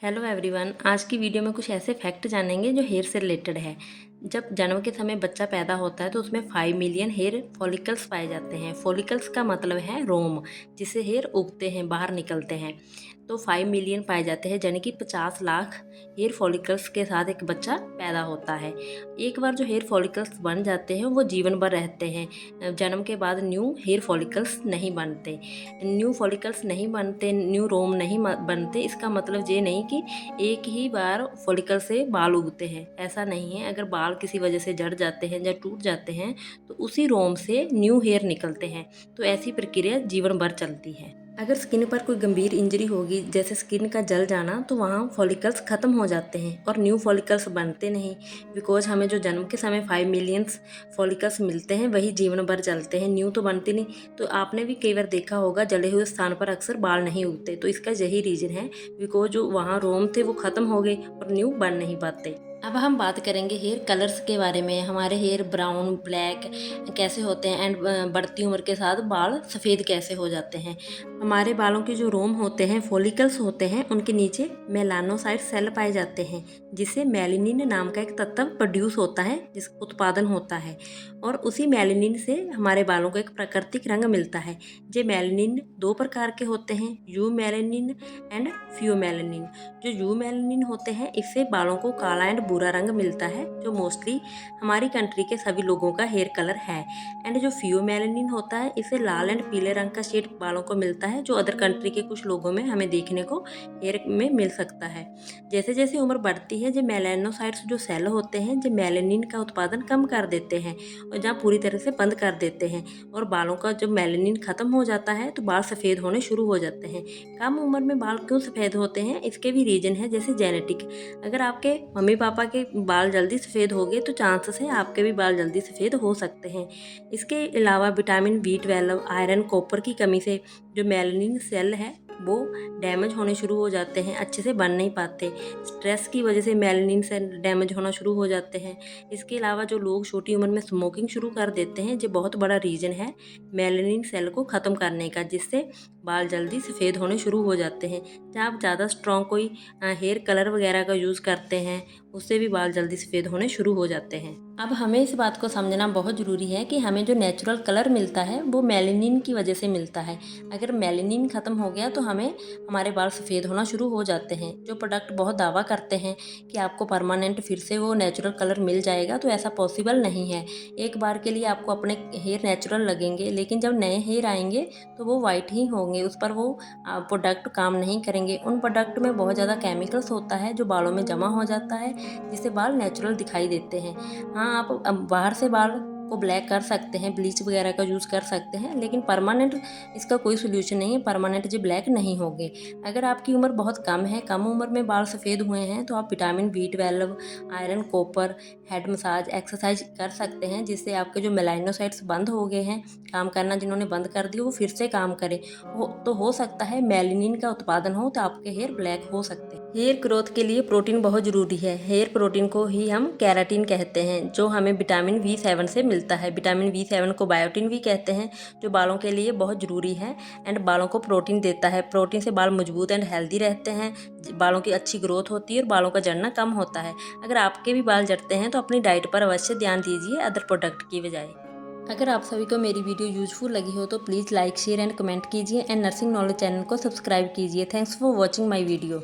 Hello everyone. आज की video में कुछ ऐसे फैक्ट जानेंगे जो हेयर से रिलेटेड है। जब जन्म के समय बच्चा पैदा होता है तो उसमें 5 मिलियन हेयर फॉलिकल्स पाए जाते हैं। फॉलिकल्स का मतलब है रोम, जिससे हेयर उगते हैं, बाहर निकलते हैं। तो 5 मिलियन पाए जाते हैं, यानी कि 50 लाख हेयर फॉलिकल्स के साथ एक बच्चा पैदा होता है। एक बार जो हेयर फॉलिकल्स बन जाते हैं वो जीवन भर रहते हैं। जन्म के बाद न्यू हेयर फॉलिकल्स नहीं बनते। न्यू फॉलिकल्स नहीं बनते, न्यू रोम नहीं बनते, इसका मतलब ये नहीं कि एक ही बार फॉलिकल से बाल उगते हैं, ऐसा नहीं है। अगर बाल किसी वजह से झड़ जाते हैं या टूट जाते हैं तो उसी रोम से न्यू हेयर निकलते हैं। तो ऐसी प्रक्रिया जीवन भर चलती है। अगर स्किन पर कोई गंभीर इंजरी होगी, जैसे स्किन का जल जाना, तो वहाँ फॉलिकल्स ख़त्म हो जाते हैं और न्यू फॉलिकल्स बनते नहीं। बिकॉज हमें जो जन्म के समय 5 मिलियंस फॉलिकल्स मिलते हैं वही जीवन भर चलते हैं, न्यू तो बनते नहीं। तो आपने भी कई बार देखा होगा जले हुए स्थान पर अक्सर बाल नहीं उगते, तो इसका यही रीज़न है, बिकॉज जो वहाँ रोम थे वो ख़त्म हो गए और न्यू बन नहीं पाते। अब हम बात करेंगे हेयर कलर्स के बारे में। हमारे हेयर ब्राउन, ब्लैक कैसे होते हैं एंड बढ़ती उम्र के साथ बाल सफ़ेद कैसे हो जाते हैं। हमारे बालों के जो रोम होते हैं, फॉलिकल्स होते हैं, उनके नीचे मेलानोसाइट सेल पाए जाते हैं, जिससे मेलानिन नाम का एक तत्व प्रोड्यूस होता है, जिसका उत्पादन होता है। और उसी मेलानिन से हमारे बालों को एक प्राकृतिक रंग मिलता है। ये मेलानिन दो प्रकार के होते हैं, यू मेलानिन एंड फियोमेलानिन। जो यू मेलानिन होते हैं, इससे बालों को काला एंड भूरा रंग मिलता है, जो मोस्टली हमारी कंट्री के सभी लोगों का हेयर कलर है। एंड जो फियोमेलानिन होता है, इससे लाल एंड पीले रंग का शेड बालों को मिलता है, जो अदर कंट्री के कुछ लोगों में हमें देखने को हेयर में मिल सकता है। जैसे जैसे उम्र बढ़ती है, जो मेलानोसाइट्स जो सेल होते हैं, जो मेलानिन का उत्पादन कम कर देते हैं और जहाँ पूरी तरह से बंद कर देते हैं, और बालों का जब मेलानिन खत्म हो जाता है तो बाल सफ़ेद होने शुरू हो जाते हैं। कम उम्र में बाल क्यों सफ़ेद होते हैं, इसके भी रीज़न है, जैसे जेनेटिक। अगर आपके मम्मी पापा के बाल जल्दी सफ़ेद हो गए तो चांसेस है आपके भी बाल जल्दी सफ़ेद हो सकते हैं। इसके अलावा विटामिन B12, आयरन, कॉपर की कमी से जो मेलानिन सेल है वो डैमेज होने शुरू हो जाते हैं, अच्छे से बन नहीं पाते। स्ट्रेस की वजह से मेलानिन सेल डैमेज होना शुरू हो जाते हैं। इसके अलावा जो लोग छोटी उम्र में स्मोकिंग शुरू कर देते हैं, ये बहुत बड़ा रीज़न है मेलानिन सेल को ख़त्म करने का, जिससे बाल जल्दी सफ़ेद होने शुरू हो जाते हैं। जहाँ आप ज़्यादा स्ट्रॉन्ग कोई हेयर कलर वगैरह का यूज़ करते हैं, उससे भी बाल जल्दी सफ़ेद होने शुरू हो जाते हैं। अब हमें इस बात को समझना बहुत ज़रूरी है कि हमें जो नेचुरल कलर मिलता है वो मेलानिन की वजह से मिलता है। अगर मेलानिन ख़त्म हो गया तो हमारे बाल सफ़ेद होना शुरू हो जाते हैं। जो प्रोडक्ट बहुत दावा करते हैं कि आपको परमानेंट फिर से वो नेचुरल कलर मिल जाएगा, तो ऐसा पॉसिबल नहीं है। एक बार के लिए आपको अपने हेयर नेचुरल लगेंगे, लेकिन जब नए हेयर आएंगे तो वो वाइट ही होंगे, उस पर वो प्रोडक्ट काम नहीं करेंगे। उन प्रोडक्ट में बहुत ज़्यादा केमिकल्स होता है जो बालों में जमा हो जाता है, जिससे बाल नेचुरल दिखाई देते हैं। हाँ, आप बाहर से बाल को ब्लैक कर सकते हैं, ब्लीच वगैरह का यूज़ कर सकते हैं, लेकिन परमानेंट इसका कोई सोल्यूशन नहीं है, परमानेंट जो ब्लैक नहीं होंगे। अगर आपकी उम्र बहुत कम है, कम उम्र में बाल सफ़ेद हुए हैं, तो आप vitamin B12, iron, copper, head massage, exercise कर सकते हैं, जिससे आपके जो मेलानोसाइट्स बंद हो गए हैं काम करना, जिन्होंने बंद कर दिया, वो फिर से काम करें। हो सकता है मेलानिन का उत्पादन हो तो आपके हेयर ब्लैक हो सकते हैं। हेयर ग्रोथ के लिए प्रोटीन बहुत ज़रूरी है। हेयर प्रोटीन को ही हम केराटिन कहते हैं, जो हमें विटामिन B7 से मिलता है। विटामिन B7 को बायोटिन भी कहते हैं, जो बालों के लिए बहुत ज़रूरी है एंड बालों को प्रोटीन देता है। प्रोटीन से बाल मजबूत एंड हेल्दी रहते हैं, बालों की अच्छी ग्रोथ होती है और बालों का झड़ना कम होता है। अगर आपके भी बाल झड़ते हैं तो अपनी डाइट पर अवश्य ध्यान दीजिए, अदर प्रोडक्ट की बजाय। अगर आप सभी को मेरी वीडियो यूजफुल लगी हो तो please like, share and comment कीजिए एंड नर्सिंग नॉलेज चैनल को सब्सक्राइब कीजिए। Thanks for watching my video.